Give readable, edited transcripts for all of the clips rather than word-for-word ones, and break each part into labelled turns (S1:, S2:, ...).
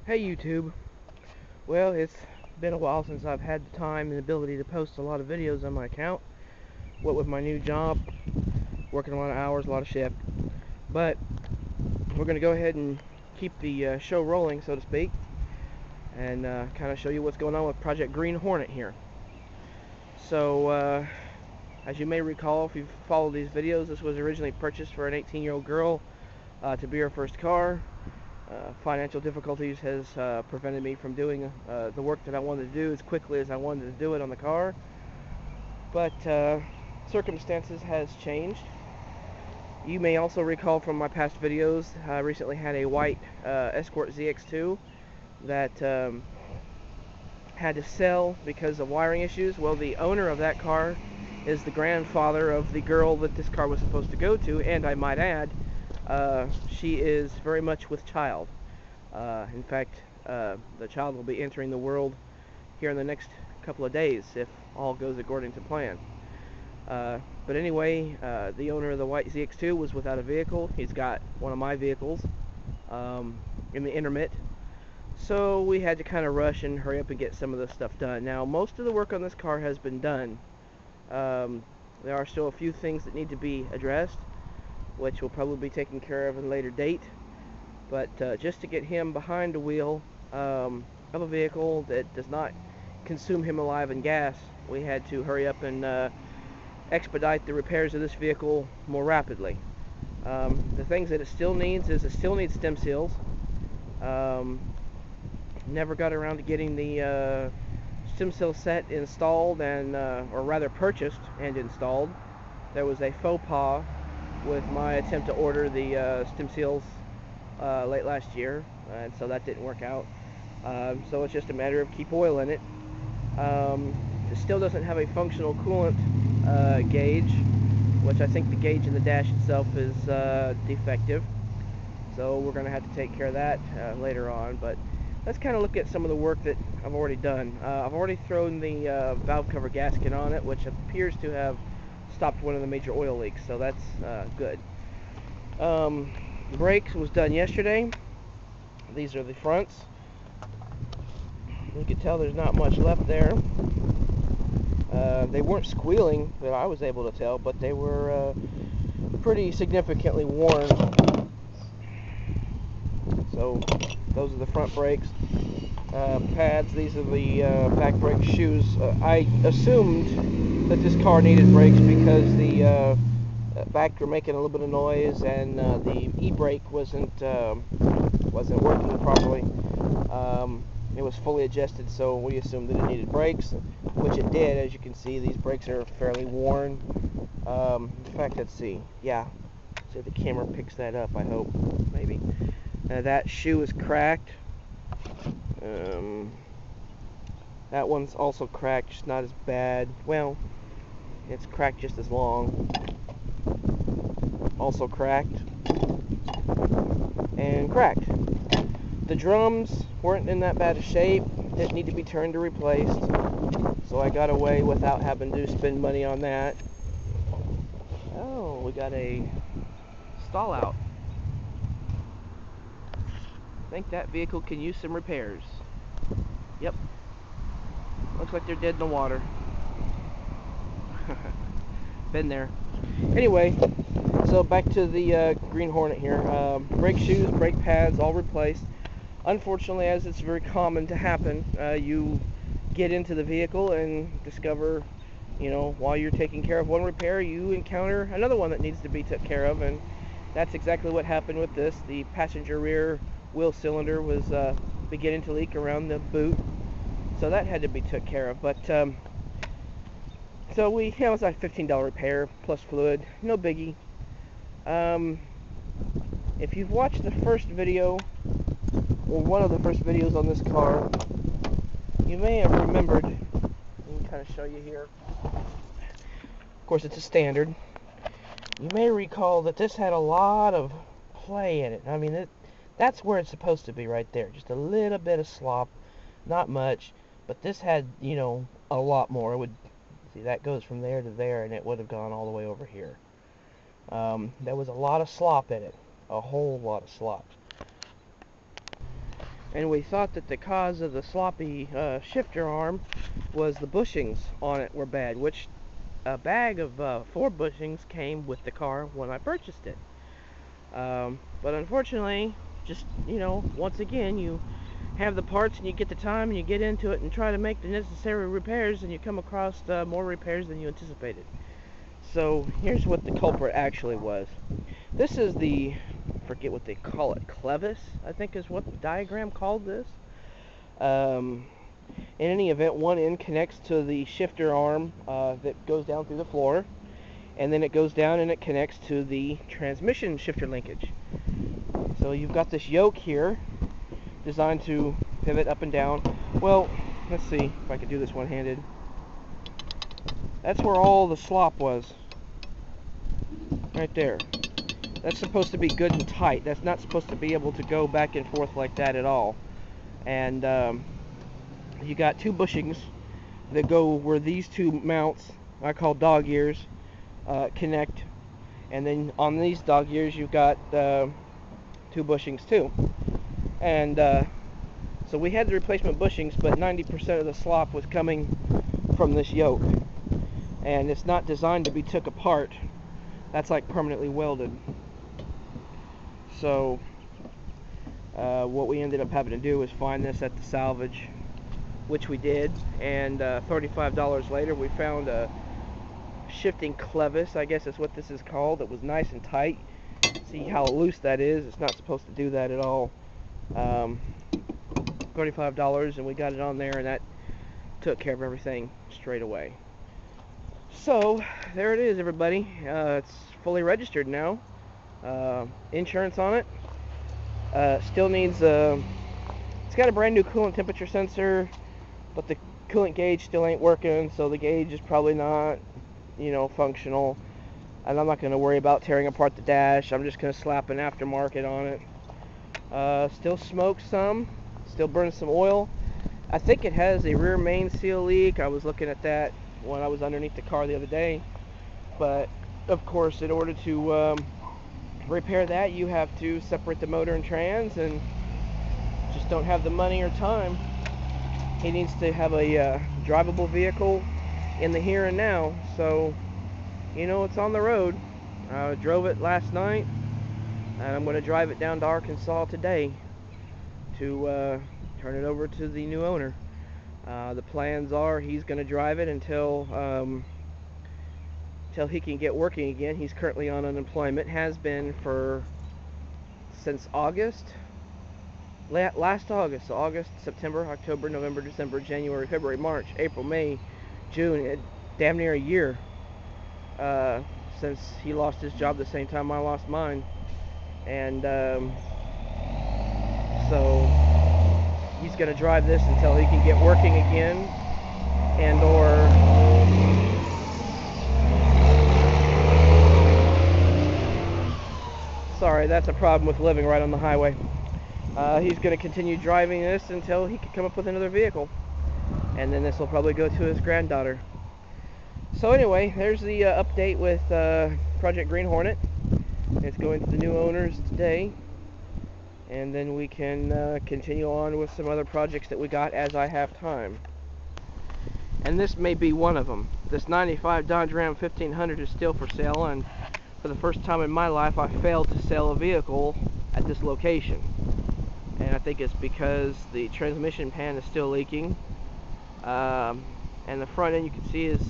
S1: Hey YouTube. Well, it's been a while since I've had the time and ability to post a lot of videos on my account. What with my new job, working a lot of hours, a lot of shift. But we're going to go ahead and keep the show rolling, so to speak, and kind of show you what's going on with Project Green Hornet here. So, as you may recall, if you've followed these videos, this was originally purchased for an 18-year-old girl to be her first car. Financial difficulties has prevented me from doing the work that I wanted to do as quickly as I wanted to do it on the car. But circumstances has changed. You may also recall from my past videos, I recently had a white Escort ZX2 that had to sell because of wiring issues. Well, the owner of that car is the grandfather of the girl that this car was supposed to go to, and I might add, she is very much with child. In fact, the child will be entering the world here in the next couple of days if all goes according to plan. But anyway, the owner of the white ZX2 was without a vehicle. He's got one of my vehicles in the intermit. So we had to kind of rush and hurry up and get some of this stuff done. Now, most of the work on this car has been done. There are still a few things that need to be addressed, which will probably be taken care of at a later date. But just to get him behind the wheel of a vehicle that does not consume him alive in gas, we had to hurry up and expedite the repairs of this vehicle more rapidly. The things that it still needs is it still needs stem seals. Never got around to getting the stem seal set installed and or rather purchased and installed. There was a faux pas with my attempt to order the stem seals late last year, and so that didn't work out. So it's just a matter of keep oil in it. It still doesn't have a functional coolant gauge, which I think the gauge in the dash itself is defective. So we're going to have to take care of that later on. But let's kind of look at some of the work that I've already done. I've already thrown the valve cover gasket on it, which appears to have stopped one of the major oil leaks, so that's good. The brakes was done yesterday. These are the fronts. You can tell there's not much left there. They weren't squealing that I was able to tell, but they were pretty significantly worn. So those are the front brakes. Pads, these are the back brake shoes. I assumed that this car needed brakes because the back were making a little bit of noise and the e-brake wasn't working properly. It was fully adjusted, so we assumed that it needed brakes, which it did. As you can see, these brakes are fairly worn. In fact, let's see. Yeah, see if the camera picks that up, I hope. Maybe. That shoe is cracked. That one's also cracked, just not as bad. Well, it's cracked just as long. Also cracked. And cracked. The drums weren't in that bad a shape. Didn't need to be turned or replaced. So I got away without having to spend money on that. Oh, we got a stall out. I think that vehicle can use some repairs. Yep. Looks like they're dead in the water. Been there. Anyway, so back to the Green Hornet here. Brake shoes, brake pads, all replaced. Unfortunately, as it's very common to happen, you get into the vehicle and discover, you know, while you're taking care of one repair, you encounter another one that needs to be taken care of, and that's exactly what happened with this. The passenger rear wheel cylinder was beginning to leak around the boot, so that had to be took care of. But so it was like a $15 repair plus fluid, no biggie. If you've watched the first video, or one of the first videos on this car, you may have remembered, let me kind of show you here. Of course, it's a standard. You may recall that this had a lot of play in it. I mean, that's where it's supposed to be, right there. Just a little bit of slop, not much, but this had, you know, a lot more. It would, see, that goes from there to there, and it would have gone all the way over here. There was a lot of slop in it, a whole lot of slop. and we thought that the cause of the sloppy shifter arm was the bushings on it were bad, which a bag of 4 bushings came with the car when I purchased it. But unfortunately, just, once again, you have the parts and you get the time and you get into it and try to make the necessary repairs, and you come across more repairs than you anticipated. So here's what the culprit actually was. This is the, forget what they call it, clevis, I think is what the diagram called this. In any event, one end connects to the shifter arm that goes down through the floor, and then it goes down and it connects to the transmission shifter linkage. So you've got this yoke here designed to pivot up and down. Well, let's see if I can do this one-handed. That's where all the slop was, right there. That's supposed to be good and tight. That's not supposed to be able to go back and forth like that at all. And you got 2 bushings that go where these 2 mounts, I call dog ears, connect. And then on these dog ears you've got 2 bushings too. And so we had the replacement bushings, but 90% of the slop was coming from this yoke. And it's not designed to be took apart. That's like permanently welded. So what we ended up having to do was find this at the salvage, which we did, and $35 later we found a shifting clevis, I guess is what this is called. It was nice and tight. See how loose that is? It's not supposed to do that at all. $35, and we got it on there, and that took care of everything straight away. So there it is, everybody. It's fully registered now. Insurance on it. Still needs it's got a brand new coolant temperature sensor, but the coolant gauge still ain't working, so the gauge is probably not, functional. And I'm not going to worry about tearing apart the dash. I'm just going to slap an aftermarket on it. Still smokes some, still burns some oil. I think it has a rear main seal leak. I was looking at that when I was underneath the car the other day. But of course, in order to repair that, you have to separate the motor and trans, and just don't have the money or time. He needs to have a drivable vehicle in the here and now. So, it's on the road. I drove it last night, and I'm going to drive it down to Arkansas today to turn it over to the new owner. The plans are he's going to drive it until he can get working again. He's currently on unemployment, has been since August, last August. So August, September, October, November, December, January, February, March, April, May, June, damn near a year since he lost his job the same time I lost mine. And so he's going to drive this until he can get working again, and sorry, that's a problem with living right on the highway. He's going to continue driving this until he can come up with another vehicle, and then this will probably go to his granddaughter. So anyway, there's the update with Project Green Hornet. It's going to the new owners today, and then we can continue on with some other projects that we got as I have time. And this may be one of them. This 95 Dodge Ram 1500 is still for sale, and for the first time in my life I failed to sell a vehicle at this location. And I think it's because the transmission pan is still leaking, and the front end you can see is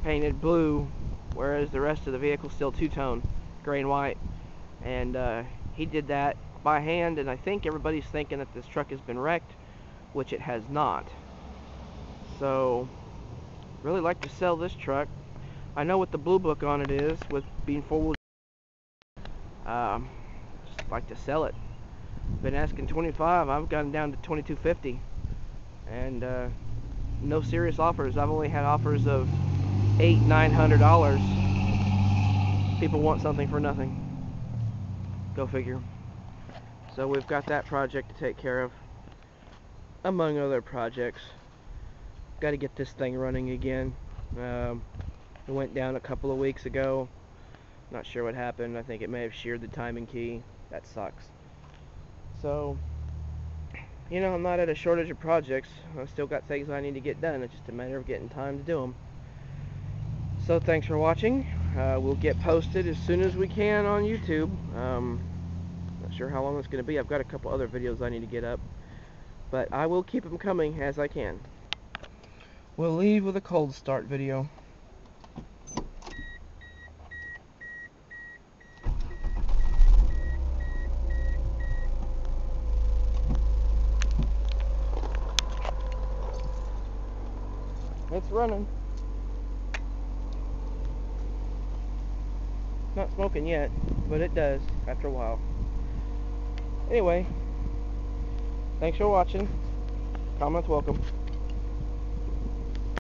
S1: painted blue, whereas the rest of the vehicle is still two-tone, gray and white. And he did that by hand, and I think everybody's thinking that this truck has been wrecked, which it has not. So really like to sell this truck. I know what the blue book on it is, with being four-wheel. Just like to sell it. Been asking 25. I've gotten down to 22.50, and no serious offers. I've only had offers of $800-900. People want something for nothing. Go figure. So we've got that project to take care of, among other projects. Got to get this thing running again. It went down a couple of weeks ago. Not sure what happened. I think it may have sheared the timing key. That sucks. So you know, I'm not at a shortage of projects. I've still got things I need to get done. It's just a matter of getting time to do them. So thanks for watching. We'll get posted as soon as we can on YouTube. Not sure how long it's going to be. I've got a couple other videos I need to get up, but I will keep them coming as I can. We'll leave with a cold start video. It's running. Not smoking yet, but it does after a while. Anyway, thanks for watching. Comments welcome.